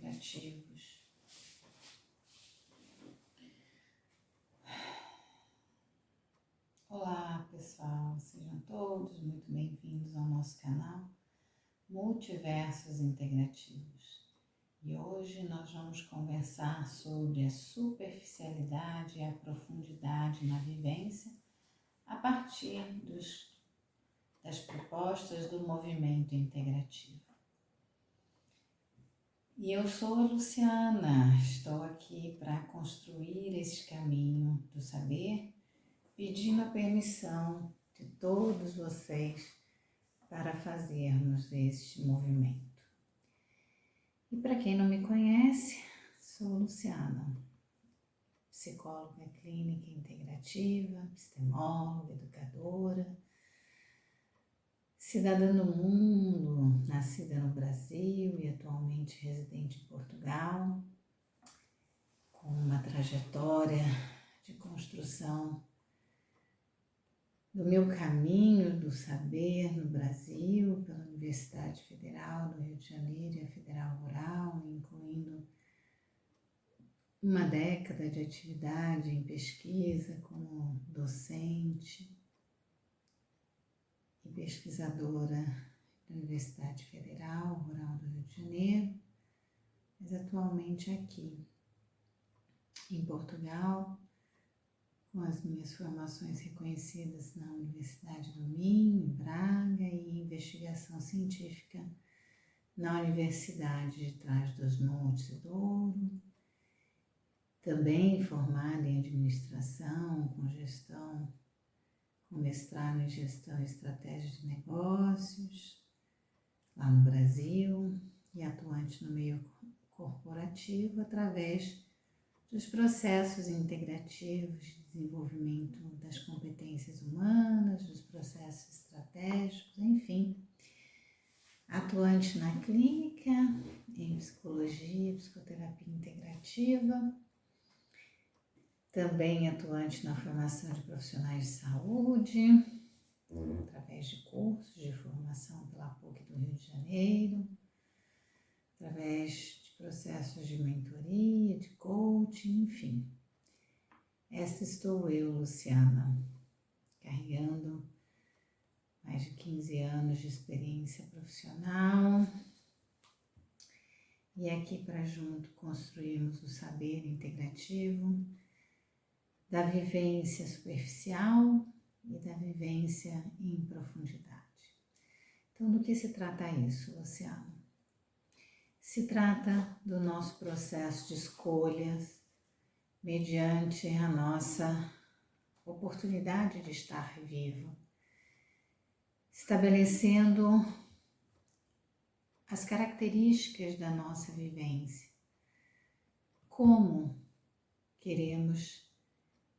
integrativos. Olá pessoal, sejam todos muito bem-vindos ao nosso canal Multiversos Integrativos. E hoje nós vamos conversar sobre a superficialidade e a profundidade na vivência a partir das propostas do movimento integrativo. E eu sou a Luciana, estou aqui para construir esse caminho do saber, pedindo a permissão de todos vocês para fazermos este movimento. E para quem não me conhece, sou Luciana, psicóloga clínica integrativa, epistemóloga, educadora, cidadã do mundo, nascida no Brasil e atualmente residente em Portugal, com uma trajetória de construção do meu caminho do saber no Brasil, pela Universidade Federal do Rio de Janeiro e a Federal Rural, incluindo uma década de atividade em pesquisa como docente e pesquisadora da Universidade Federal Rural do Rio de Janeiro, mas atualmente aqui em Portugal, com as minhas formações reconhecidas na Universidade do Minho, em Braga, e investigação científica na Universidade de Trás-os-Montes e Douro, também formada em administração, com mestrado em gestão e estratégia de negócios, lá no Brasil, e atuante no meio corporativo através dos processos integrativos de desenvolvimento das competências humanas, dos processos estratégicos, enfim, atuante na clínica, em psicologia, psicoterapia integrativa, também atuante na formação de profissionais de saúde, através de cursos de formação pela PUC do Rio de Janeiro, através de processos de mentoria, de coaching, enfim. Essa estou eu, Luciana, carregando mais de 15 anos de experiência profissional e aqui para junto construirmos o saber integrativo da vivência superficial e da vivência em profundidade. Então, do que se trata isso, Luciana? Se trata do nosso processo de escolhas mediante a nossa oportunidade de estar vivo, estabelecendo as características da nossa vivência, como queremos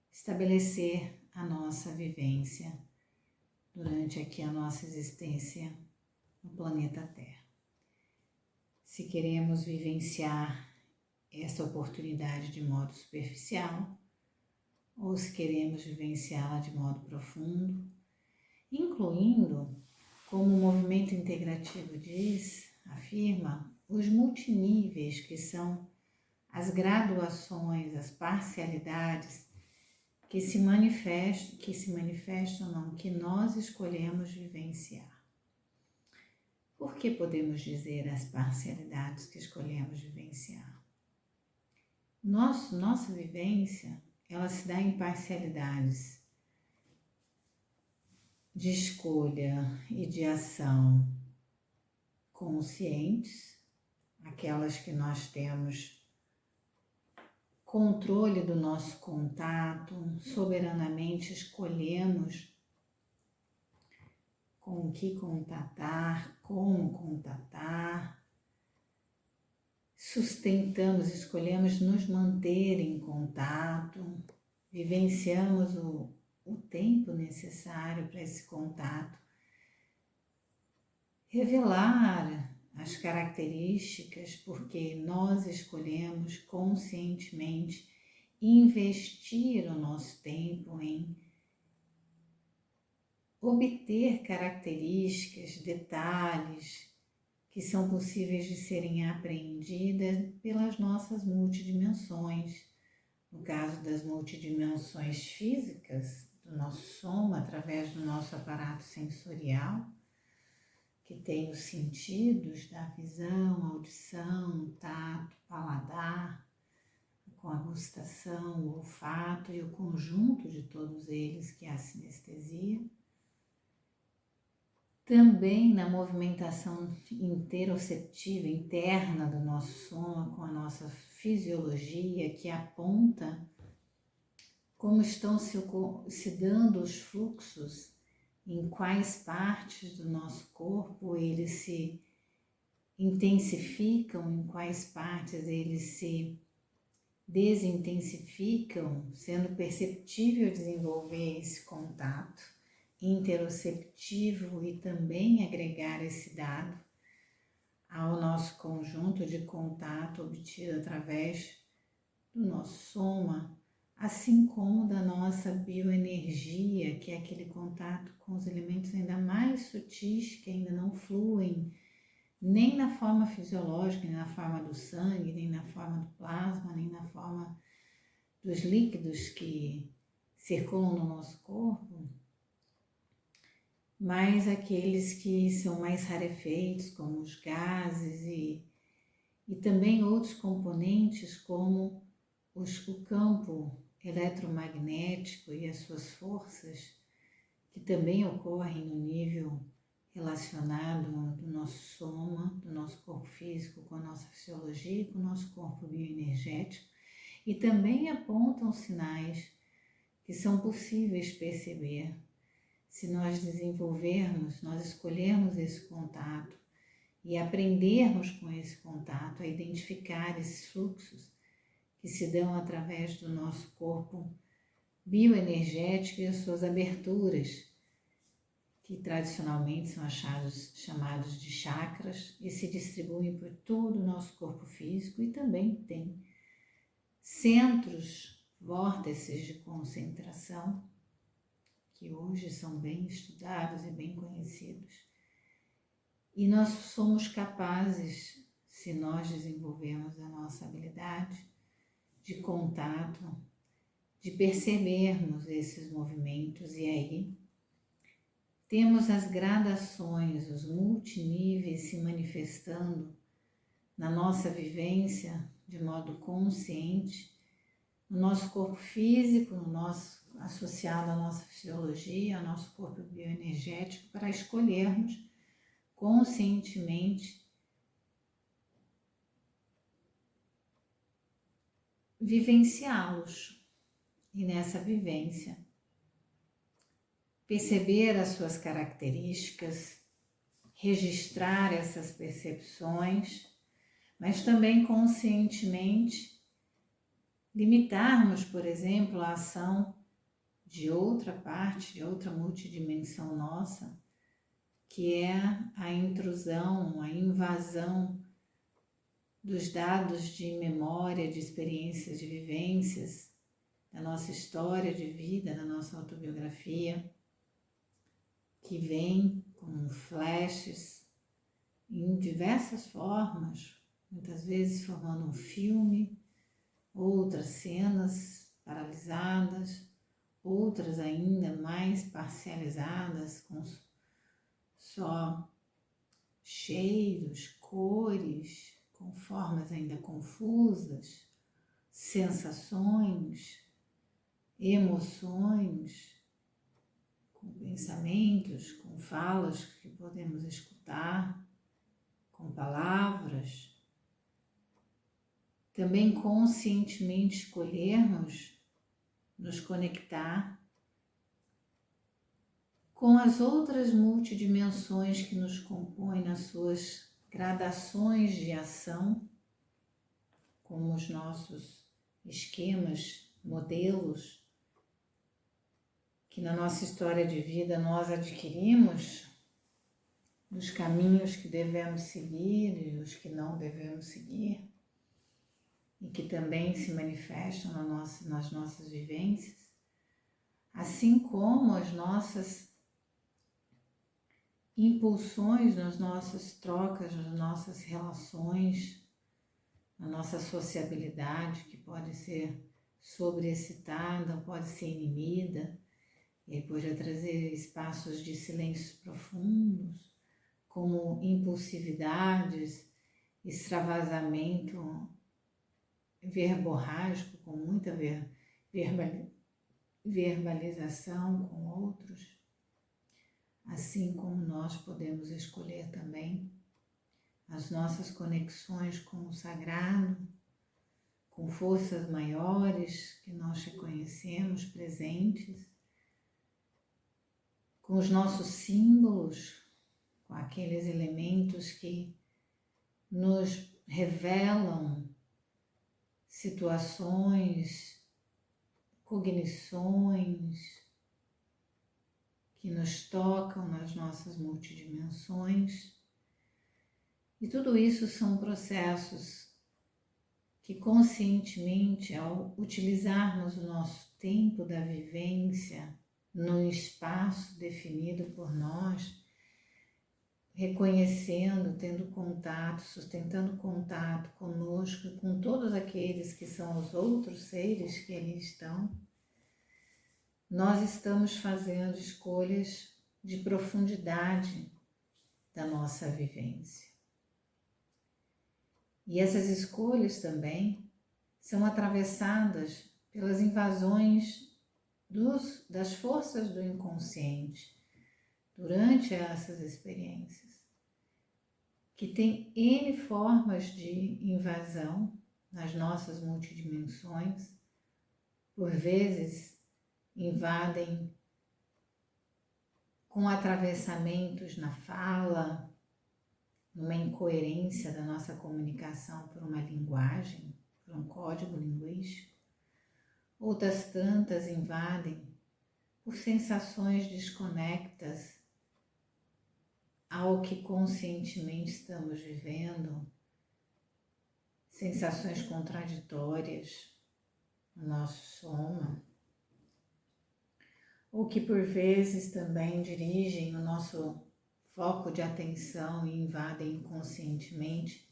estabelecer a nossa vivência durante aqui a nossa existência no planeta Terra. Se queremos vivenciar essa oportunidade de modo superficial ou se queremos vivenciá-la de modo profundo, incluindo, como o movimento integrativo afirma, os multiníveis, que são as graduações, as parcialidades que nós escolhemos vivenciar. Por que podemos dizer as parcialidades que escolhemos vivenciar? Nossa vivência, ela se dá em parcialidades de escolha e de ação conscientes, aquelas que nós temos controle do nosso contato, soberanamente escolhemos com o que contatar, como contatar, escolhemos nos manter em contato, vivenciamos o tempo necessário para esse contato, revelar as características, porque nós escolhemos conscientemente investir o nosso tempo em obter características, detalhes que são possíveis de serem apreendidas pelas nossas multidimensões. No caso das multidimensões físicas, do nosso soma, através do nosso aparato sensorial, que tem os sentidos da visão, audição, tato, paladar, com a gustação, o olfato e o conjunto de todos eles, que é a sinestesia. Também na movimentação interoceptiva interna do nosso soma, com a nossa fisiologia, que aponta como estão se dando os fluxos, em quais partes do nosso corpo eles se intensificam, em quais partes eles se desintensificam, sendo perceptível desenvolver esse contato interoceptivo e também agregar esse dado ao nosso conjunto de contato obtido através do nosso soma, assim como da nossa bioenergia, que é aquele contato com os elementos ainda mais sutis que ainda não fluem, nem na forma fisiológica, nem na forma do sangue, nem na forma do plasma, nem na forma dos líquidos que circulam no nosso corpo, mas aqueles que são mais rarefeitos, como os gases e também outros componentes, como o campo eletromagnético e as suas forças, que também ocorrem no nível relacionado do nosso soma, do nosso corpo físico com a nossa fisiologia, com o nosso corpo bioenergético, e também apontam sinais que são possíveis perceber se nós desenvolvermos, nós escolhermos esse contato e aprendermos com esse contato a identificar esses fluxos que se dão através do nosso corpo bioenergético e as suas aberturas, que tradicionalmente são chamados de chakras e se distribuem por todo o nosso corpo físico e também tem centros, vórtices de concentração, que hoje são bem estudados e bem conhecidos. E nós somos capazes, se nós desenvolvermos a nossa habilidade de contato, de percebermos esses movimentos, e aí temos as gradações, os multiníveis se manifestando na nossa vivência de modo consciente, no nosso corpo físico, associado à nossa fisiologia, ao nosso corpo bioenergético, para escolhermos conscientemente vivenciá-los. E nessa vivência, perceber as suas características, registrar essas percepções, mas também conscientemente limitarmos, por exemplo, a ação de outra parte, de outra multidimensão nossa, que é a intrusão, a invasão dos dados de memória, de experiências, de vivências, da nossa história de vida, da nossa autobiografia, que vem com flashes em diversas formas, muitas vezes formando um filme, outras cenas paralisadas, outras ainda mais parcializadas, com só cheiros, cores, com formas ainda confusas, sensações, emoções, com pensamentos, com falas que podemos escutar, com palavras. Também conscientemente escolhermos nos conectar com as outras multidimensões que nos compõem nas suas gradações de ação, como os nossos esquemas, modelos, que na nossa história de vida nós adquirimos, dos caminhos que devemos seguir e os que não devemos seguir, e que também se manifestam nas nossas vivências, assim como as nossas impulsões nas nossas trocas, nas nossas relações, na nossa sociabilidade, que pode ser sobreexcitada, pode ser inibida, e aí pode trazer espaços de silêncios profundos, como impulsividades, extravasamento verborrágico, com muita verbalização com outros, assim como nós podemos escolher também as nossas conexões com o sagrado, com forças maiores que nós reconhecemos presentes, com os nossos símbolos, com aqueles elementos que nos revelam situações, cognições que nos tocam nas nossas multidimensões. E tudo isso são processos que conscientemente, ao utilizarmos o nosso tempo da vivência num espaço definido por nós, reconhecendo, tendo contato, sustentando contato conosco e com todos aqueles que são os outros seres que ali estão, nós estamos fazendo escolhas de profundidade da nossa vivência. E essas escolhas também são atravessadas pelas invasões das forças do inconsciente durante essas experiências, que tem N formas de invasão nas nossas multidimensões. Por vezes invadem com atravessamentos na fala, numa incoerência da nossa comunicação por uma linguagem, por um código linguístico. Outras tantas invadem por sensações desconectas ao que conscientemente estamos vivendo, sensações contraditórias no nosso soma, ou que por vezes também dirigem o nosso foco de atenção e invadem inconscientemente,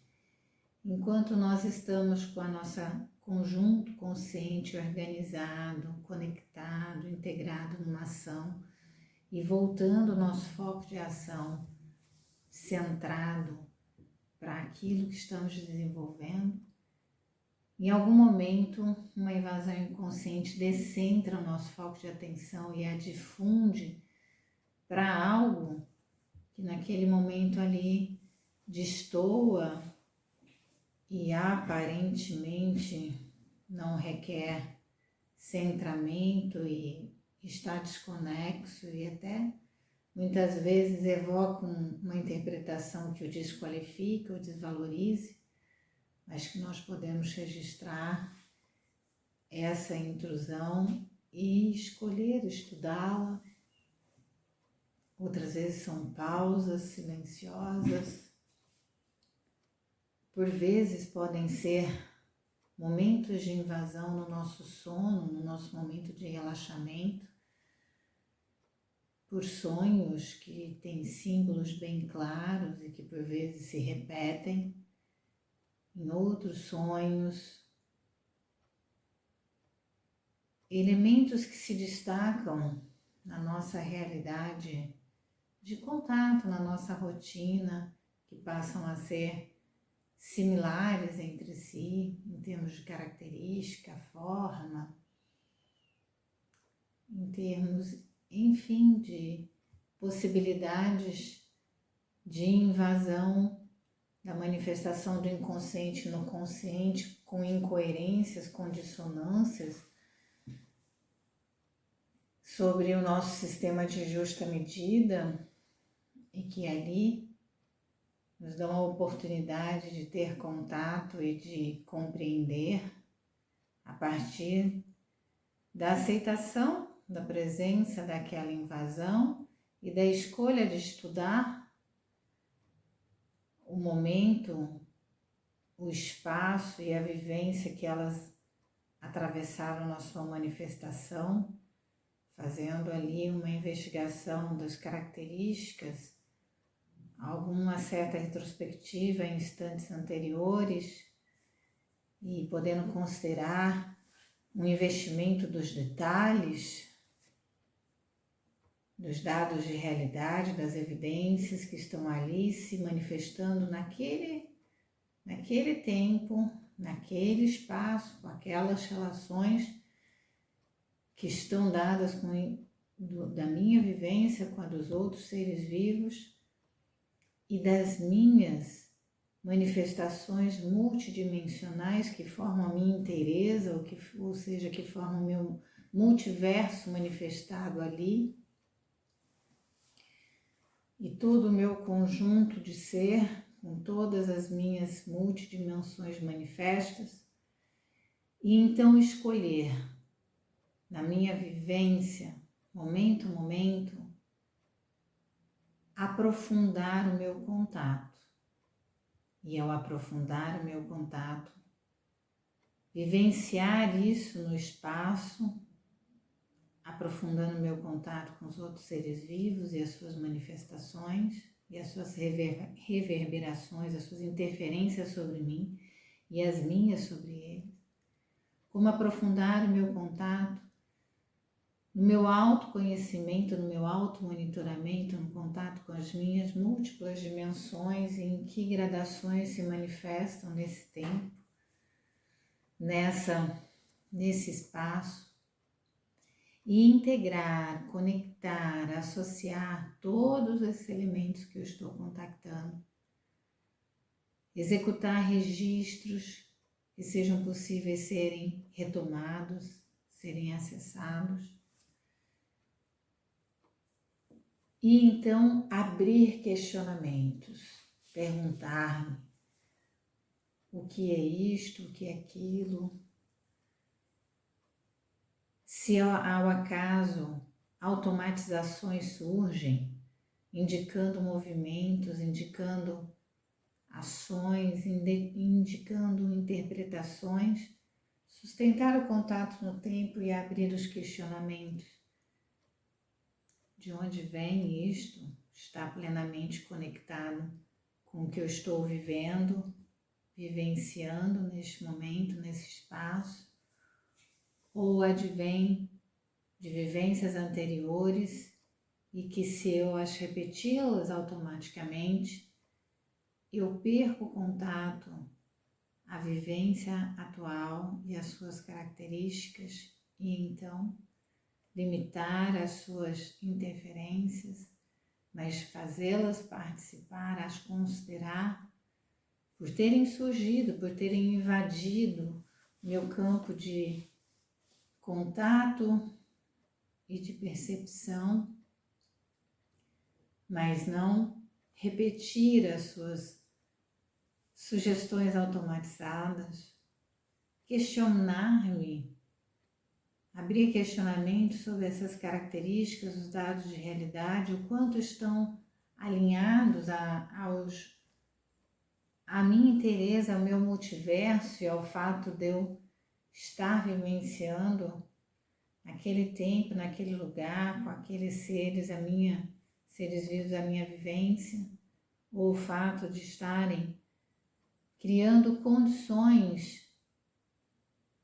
enquanto nós estamos com a nossa conjunto consciente organizado, conectado, integrado numa ação e voltando o nosso foco de ação centrado para aquilo que estamos desenvolvendo. Em algum momento, uma invasão inconsciente descentra o nosso foco de atenção e a difunde para algo que naquele momento ali destoa e aparentemente não requer centramento e está desconexo e até muitas vezes evoca uma interpretação que o desqualifica ou desvalorize, mas que nós podemos registrar essa intrusão e escolher estudá-la. Outras vezes são pausas silenciosas. Por vezes podem ser momentos de invasão no nosso sono, no nosso momento de relaxamento, por sonhos que têm símbolos bem claros e que por vezes se repetem em outros sonhos. Elementos que se destacam na nossa realidade de contato, na nossa rotina, que passam a ser similares entre si, em termos de característica, forma, em termos, enfim, de possibilidades de invasão da manifestação do inconsciente no consciente, com incoerências, com dissonâncias, sobre o nosso sistema de justa medida, e que ali nos dão a oportunidade de ter contato e de compreender a partir da aceitação da presença daquela invasão e da escolha de estudar o momento, o espaço e a vivência que elas atravessaram na sua manifestação, fazendo ali uma investigação das características alguma certa retrospectiva em instantes anteriores e podendo considerar um investimento dos detalhes, dos dados de realidade, das evidências que estão ali se manifestando naquele tempo, naquele espaço, com aquelas relações que estão dadas da minha vivência com a dos outros seres vivos e das minhas manifestações multidimensionais que formam a minha inteireza, ou seja, que formam o meu multiverso manifestado ali, e todo o meu conjunto de ser, com todas as minhas multidimensões manifestas, e então escolher, na minha vivência, momento a momento, aprofundar o meu contato. E ao aprofundar o meu contato, vivenciar isso no espaço, aprofundando o meu contato com os outros seres vivos e as suas manifestações e as suas reverberações, as suas interferências sobre mim e as minhas sobre eles. Como aprofundar o meu contato no meu autoconhecimento, no meu automonitoramento, no contato com as minhas múltiplas dimensões e em que gradações se manifestam nesse tempo, nesse espaço, e integrar, conectar, associar todos esses elementos que eu estou contactando, executar registros que sejam possíveis serem retomados, serem acessados, e então abrir questionamentos, perguntar-me o que é isto, o que é aquilo. Se ao acaso automatizações surgem, indicando movimentos, indicando ações, indicando interpretações, sustentar o contato no tempo e abrir os questionamentos. De onde vem isto? Está plenamente conectado com o que eu estou vivendo, vivenciando neste momento, nesse espaço, ou advém de vivências anteriores e que, se eu as repeti-las automaticamente, eu perco o contato, a vivência atual e as suas características, e então limitar as suas interferências, mas fazê-las participar, as considerar, por terem surgido, por terem invadido meu campo de contato e de percepção, mas não repetir as suas sugestões automatizadas, questionar-me, abrir questionamentos sobre essas características, os dados de realidade, o quanto estão alinhados à minha inteireza, ao meu multiverso e ao fato de eu estar vivenciando naquele tempo, naquele lugar, com aqueles seres, seres vivos, a minha vivência, ou o fato de estarem criando condições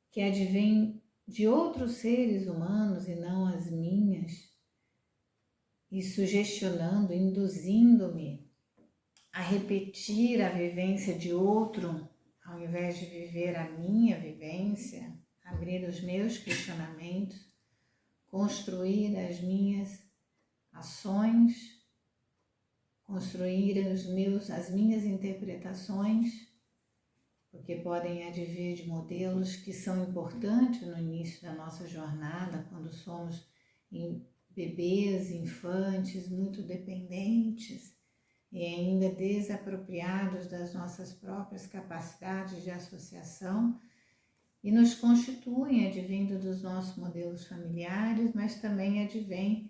que advêm de outros seres humanos e não as minhas, e sugestionando, induzindo-me a repetir a vivência de outro, ao invés de viver a minha vivência, abrir os meus questionamentos, construir as minhas ações, construir as minhas interpretações, porque podem advir de modelos que são importantes no início da nossa jornada, quando somos bebês, infantes, muito dependentes e ainda desapropriados das nossas próprias capacidades de associação, e nos constituem advindo dos nossos modelos familiares, mas também advém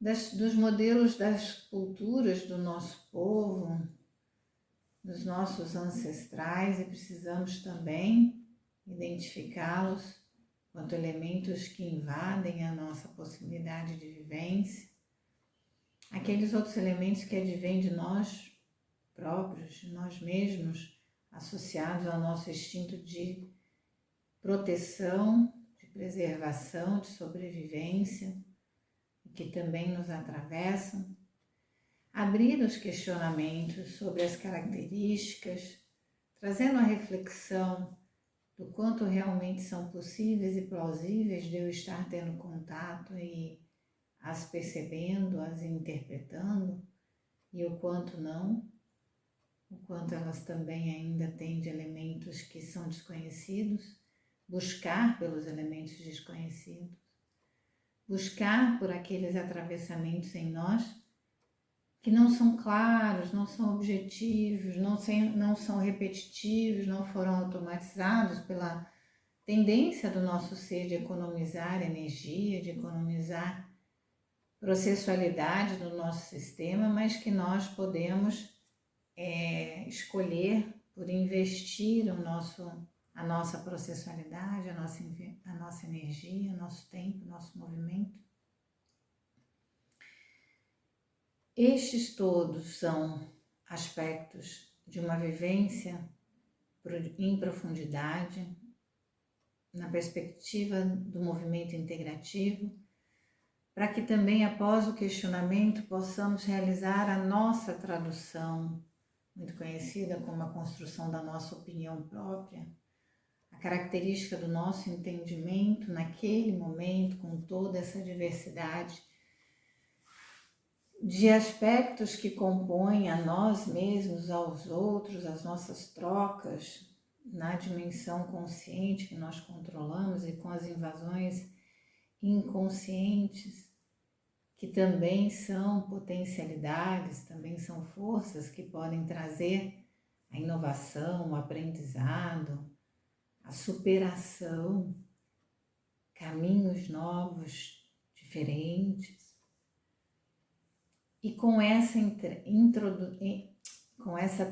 dos modelos das culturas do nosso povo, dos nossos ancestrais, e precisamos também identificá-los quanto elementos que invadem a nossa possibilidade de vivência, aqueles outros elementos que advêm de nós próprios, de nós mesmos, associados ao nosso instinto de proteção, de preservação, de sobrevivência, que também nos atravessam. Abrir os questionamentos sobre as características, trazendo a reflexão do quanto realmente são possíveis e plausíveis de eu estar tendo contato e as percebendo, as interpretando, e o quanto não, o quanto elas também ainda têm de elementos que são desconhecidos, buscar pelos elementos desconhecidos, buscar por aqueles atravessamentos em nós que não são claros, não são objetivos, não são repetitivos, não foram automatizados pela tendência do nosso ser de economizar energia, de economizar processualidade do nosso sistema, mas que nós podemos escolher por investir a nossa processualidade, a nossa energia, o nosso tempo, o nosso movimento. Estes todos são aspectos de uma vivência em profundidade, na perspectiva do movimento integrativo, para que também após o questionamento possamos realizar a nossa tradução, muito conhecida como a construção da nossa opinião própria, a característica do nosso entendimento naquele momento, com toda essa diversidade de aspectos que compõem a nós mesmos, aos outros, as nossas trocas na dimensão consciente que nós controlamos e com as invasões inconscientes, que também são potencialidades, também são forças que podem trazer a inovação, o aprendizado, a superação, caminhos novos, diferentes. E com essa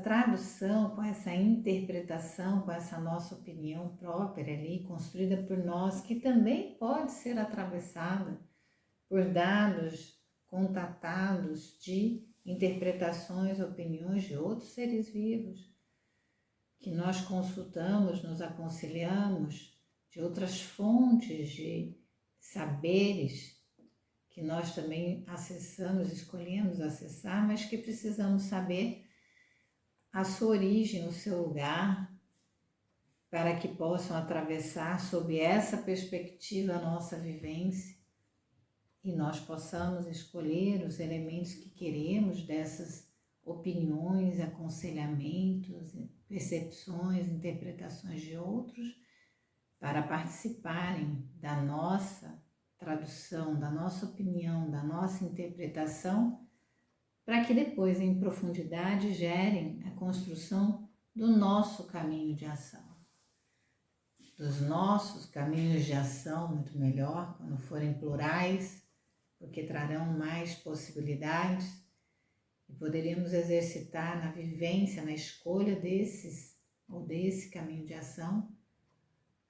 tradução, com essa interpretação, com essa nossa opinião própria ali, construída por nós, que também pode ser atravessada por dados contatados de interpretações, opiniões de outros seres vivos, que nós consultamos, nos aconselhamos de outras fontes de saberes, que nós também acessamos, escolhemos acessar, mas que precisamos saber a sua origem, o seu lugar, para que possam atravessar sob essa perspectiva a nossa vivência e nós possamos escolher os elementos que queremos dessas opiniões, aconselhamentos, percepções, interpretações de outros, para participarem da nossa tradução, da nossa opinião, da nossa interpretação, para que depois, em profundidade, gerem a construção do nosso caminho de ação. Dos nossos caminhos de ação, muito melhor, quando forem plurais, porque trarão mais possibilidades e poderíamos exercitar na vivência, na escolha desse caminho de ação,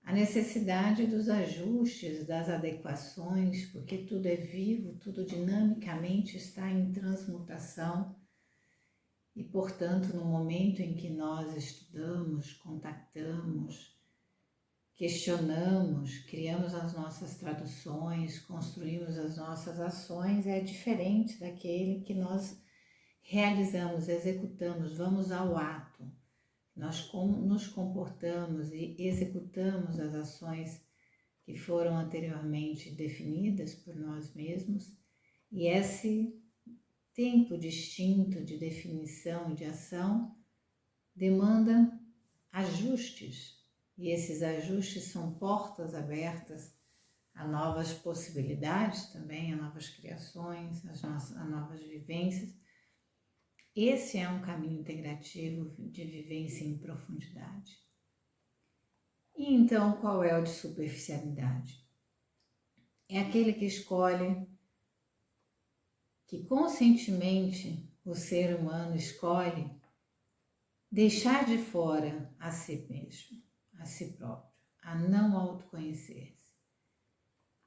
a necessidade dos ajustes, das adequações, porque tudo é vivo, tudo dinamicamente está em transmutação e, portanto, no momento em que nós estudamos, contactamos, questionamos, criamos as nossas traduções, construímos as nossas ações, é diferente daquele que nós realizamos, executamos, vamos ao ato. Nós nos comportamos e executamos as ações que foram anteriormente definidas por nós mesmos, e esse tempo distinto de definição e de ação demanda ajustes, e esses ajustes são portas abertas a novas possibilidades também, a novas criações, a novas vivências. Esse é um caminho integrativo de vivência em profundidade. E então, qual é o de superficialidade? É aquele que escolhe, que conscientemente o ser humano escolhe deixar de fora a si mesmo, a si próprio, a não autoconhecer-se,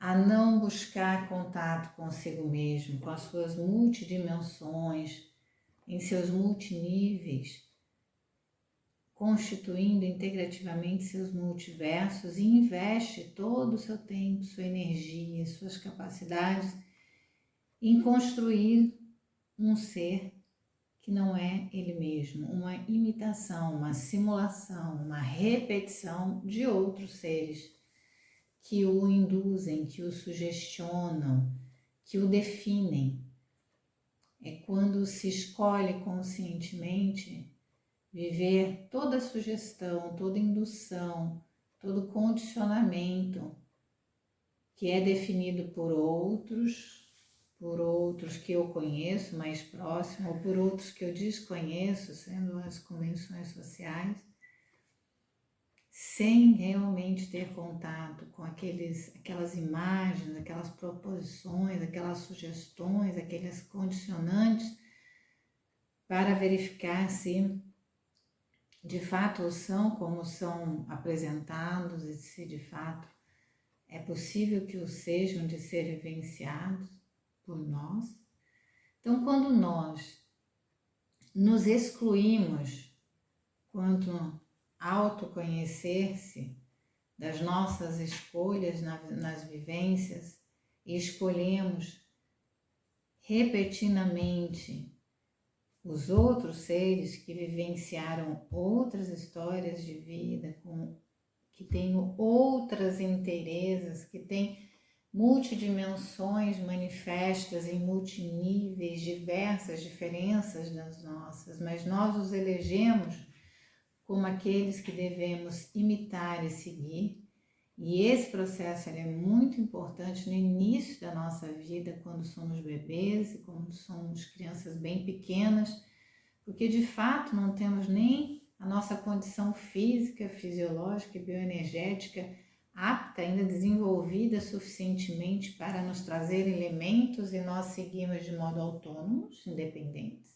a não buscar contato consigo mesmo, com as suas multidimensões, em seus multiníveis, constituindo integrativamente seus multiversos, e investe todo o seu tempo, sua energia, suas capacidades em construir um ser que não é ele mesmo, uma imitação, uma simulação, uma repetição de outros seres que o induzem, que o sugestionam, que o definem. É quando se escolhe conscientemente viver toda sugestão, toda indução, todo condicionamento que é definido por outros que eu conheço mais próximo, ou por outros que eu desconheço, sendo as convenções sociais, sem realmente ter contato com aquelas imagens, aquelas proposições, aquelas sugestões, aqueles condicionantes, para verificar se de fato são como são apresentados e se de fato é possível que o sejam de ser vivenciados por nós. Então, quando nós nos excluímos quanto autoconhecer-se das nossas escolhas nas vivências e escolhemos repetidamente os outros seres que vivenciaram outras histórias de vida, que têm outras inteirezas, que têm multidimensões manifestas em multiníveis, diversas diferenças das nossas, mas nós os elegemos como aqueles que devemos imitar e seguir. E esse processo é muito importante no início da nossa vida, quando somos bebês e quando somos crianças bem pequenas, porque de fato não temos nem a nossa condição física, fisiológica e bioenergética apta, ainda desenvolvida suficientemente para nos trazer elementos e nós seguimos de modo autônomos, independentes.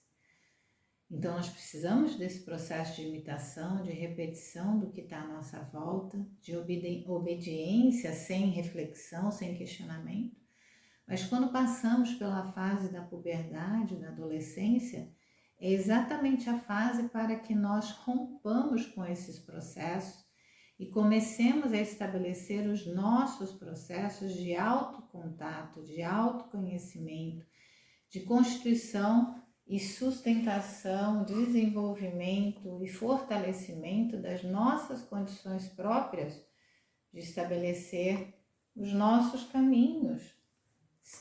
Então nós precisamos desse processo de imitação, de repetição do que está à nossa volta, de obediência sem reflexão, sem questionamento. Mas quando passamos pela fase da puberdade, da adolescência, é exatamente a fase para que nós rompamos com esses processos e comecemos a estabelecer os nossos processos de autocontato, de autoconhecimento, de constituição e sustentação, desenvolvimento e fortalecimento das nossas condições próprias de estabelecer os nossos caminhos,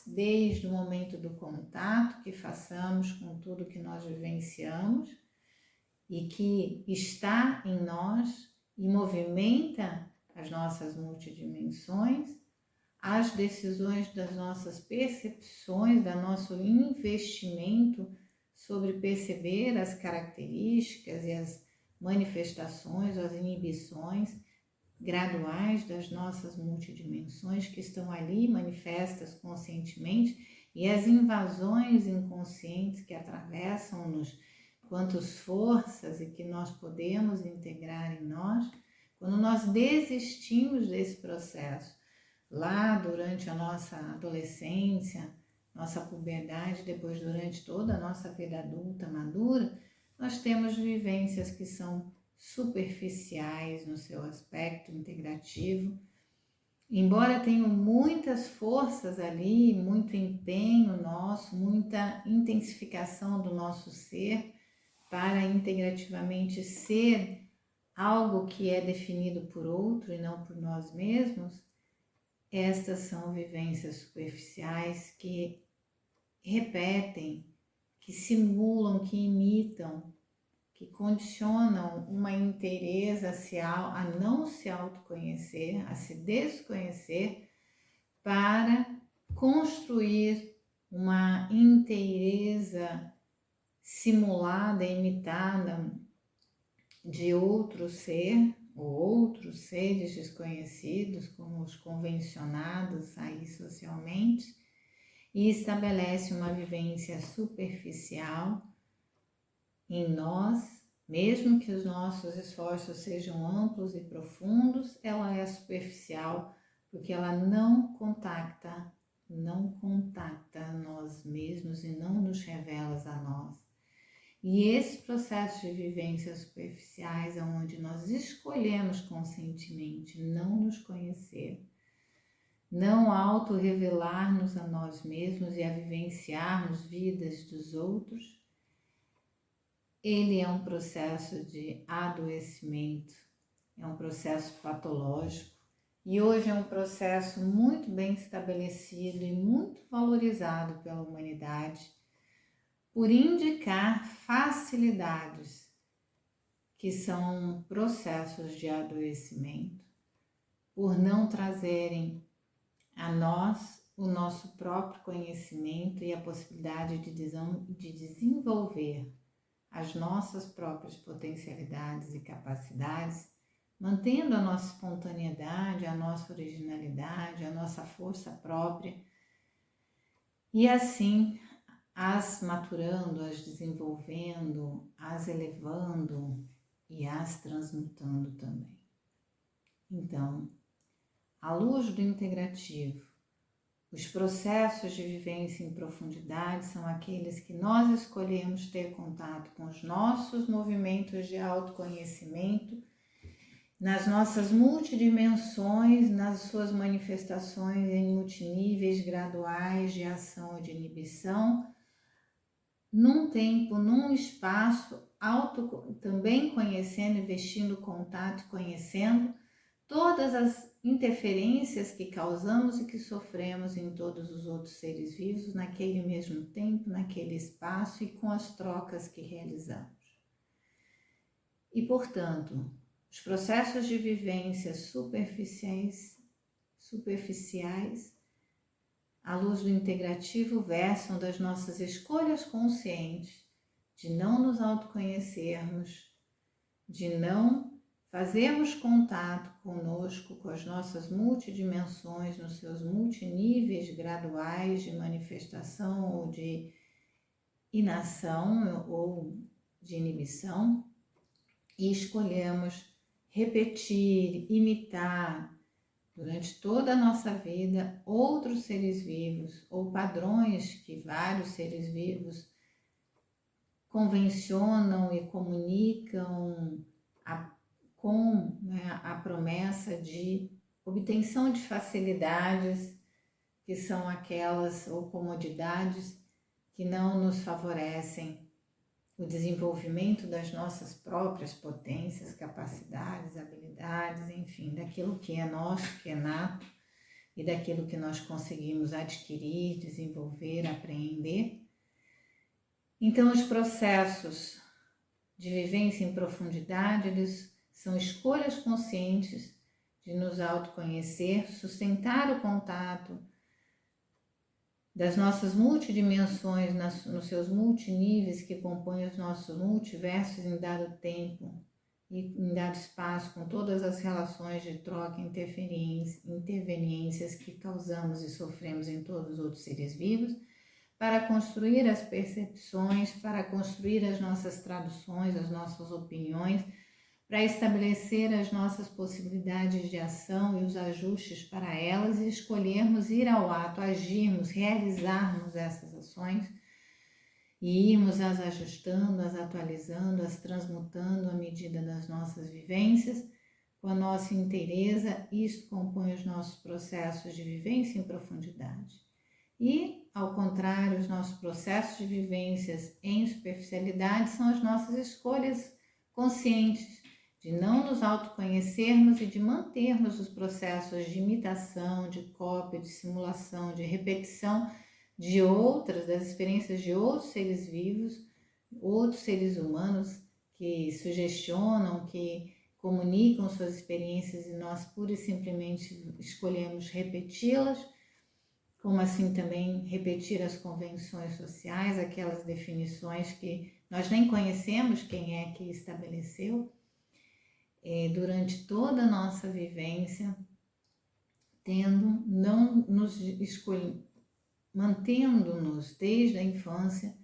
desde o momento do contato que façamos com tudo que nós vivenciamos e que está em nós e movimenta as nossas multidimensões, as decisões das nossas percepções, do nosso investimento sobre perceber as características e as manifestações, as inibições graduais das nossas multidimensões que estão ali manifestas conscientemente e as invasões inconscientes que atravessam-nos quantas forças e que nós podemos integrar em nós. Quando nós desistimos desse processo, lá durante a nossa adolescência, nossa puberdade, depois durante toda a nossa vida adulta, madura, nós temos vivências que são superficiais no seu aspecto integrativo, embora tenham muitas forças ali, muito empenho nosso, muita intensificação do nosso ser para integrativamente ser algo que é definido por outro e não por nós mesmos. Estas são vivências superficiais que repetem, que simulam, que imitam, que condicionam uma inteireza a não se autoconhecer, a se desconhecer, para construir uma inteireza simulada, imitada de outro ser, ou outros seres desconhecidos, como os convencionados aí socialmente, e estabelece uma vivência superficial em nós, mesmo que os nossos esforços sejam amplos e profundos, ela é superficial porque ela não contacta nós mesmos e não nos revela a nós. E esse processo de vivências superficiais, onde nós escolhemos conscientemente não nos conhecer, não auto-revelar-nos a nós mesmos e a vivenciarmos vidas dos outros, ele é um processo de adoecimento, é um processo patológico e hoje é um processo muito bem estabelecido e muito valorizado pela humanidade por indicar facilidades que são processos de adoecimento, por não trazerem a nós o nosso próprio conhecimento e a possibilidade de desenvolver as nossas próprias potencialidades e capacidades, mantendo a nossa espontaneidade, a nossa originalidade, a nossa força própria, e assim as maturando, as desenvolvendo, as elevando e as transmutando também. Então, à luz do integrativo, os processos de vivência em profundidade são aqueles que nós escolhemos ter contato com os nossos movimentos de autoconhecimento, nas nossas multidimensões, nas suas manifestações em multiníveis graduais de ação e de inibição, num tempo, num espaço, também conhecendo, investindo contato, conhecendo todas as interferências que causamos e que sofremos em todos os outros seres vivos naquele mesmo tempo, naquele espaço e com as trocas que realizamos. E, portanto, os processos de vivência superficiais, à luz do integrativo, versam das nossas escolhas conscientes de não nos autoconhecermos, de não fazermos contato conosco, com as nossas multidimensões, nos seus multiníveis graduais de manifestação ou de inação ou de inibição, e escolhemos repetir, imitar durante toda a nossa vida outros seres vivos ou padrões que vários seres vivos convencionam e comunicam com a promessa de obtenção de facilidades que são aquelas ou comodidades que não nos favorecem o desenvolvimento das nossas próprias potências, capacidades, habilidades, enfim, daquilo que é nosso, que é nato e daquilo que nós conseguimos adquirir, desenvolver, apreender. Então, os processos de vivência em profundidade, eles são escolhas conscientes de nos autoconhecer, sustentar o contato das nossas multidimensões, nos seus multiníveis que compõem os nossos multiversos em dado tempo e em dado espaço, com todas as relações de troca, interveniências que causamos e sofremos em todos os outros seres vivos, para construir as percepções, para construir as nossas traduções, as nossas opiniões, para estabelecer as nossas possibilidades de ação e os ajustes para elas e escolhermos ir ao ato, agirmos, realizarmos essas ações e irmos as ajustando, as atualizando, as transmutando à medida das nossas vivências, com a nossa inteireza. Isto compõe os nossos processos de vivência em profundidade. E, ao contrário, os nossos processos de vivências em superficialidade são as nossas escolhas conscientes de não nos autoconhecermos e de mantermos os processos de imitação, de cópia, de simulação, de repetição de das experiências de outros seres vivos, outros seres humanos que sugestionam, que comunicam suas experiências e nós pura e simplesmente escolhemos repeti-las, como assim também repetir as convenções sociais, aquelas definições que nós nem conhecemos quem é que estabeleceu. Durante toda a nossa vivência, mantendo-nos desde a infância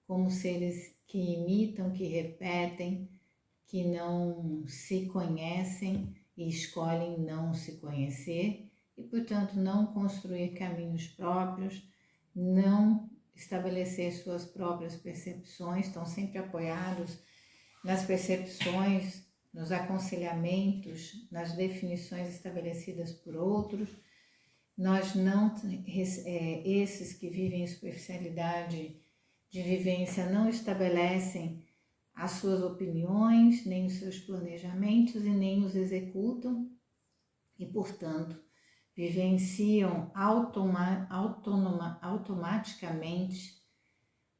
como seres que imitam, que repetem, que não se conhecem e escolhem não se conhecer e, portanto, não construir caminhos próprios, não estabelecer suas próprias percepções, estão sempre apoiados nas percepções, nos aconselhamentos, nas definições estabelecidas por outros. Nós não, esses que vivem em superficialidade de vivência não estabelecem as suas opiniões, nem os seus planejamentos e nem os executam e, portanto, vivenciam automaticamente,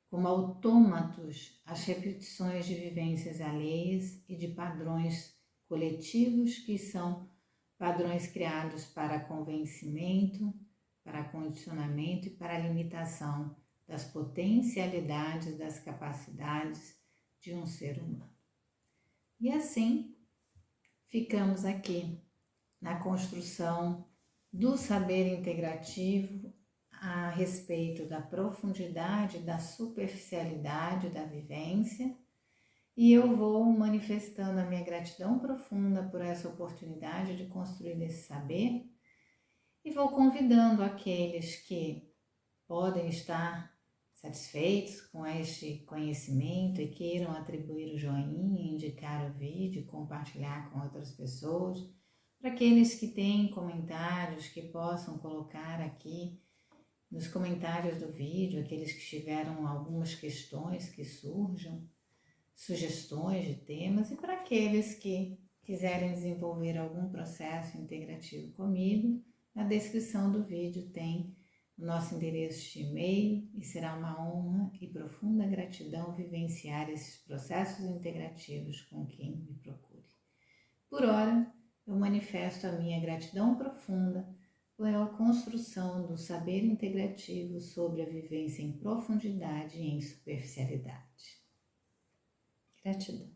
como autômatos, as repetições de vivências alheias e de padrões coletivos que são padrões criados para convencimento, para condicionamento e para limitação das potencialidades, das capacidades de um ser humano. E assim, ficamos aqui na construção do saber integrativo a respeito da profundidade, da superficialidade da vivência, e eu vou manifestando a minha gratidão profunda por essa oportunidade de construir esse saber e vou convidando aqueles que podem estar satisfeitos com este conhecimento e queiram atribuir o joinha, indicar o vídeo, compartilhar com outras pessoas, para aqueles que têm comentários que possam colocar aqui nos comentários do vídeo, aqueles que tiveram algumas questões que surjam, sugestões de temas, e para aqueles que quiserem desenvolver algum processo integrativo comigo, na descrição do vídeo tem o nosso endereço de e-mail e será uma honra e profunda gratidão vivenciar esses processos integrativos com quem me procure. Por ora, eu manifesto a minha gratidão profunda pela construção do saber integrativo sobre a vivência em profundidade e em superficialidade. Gratidão.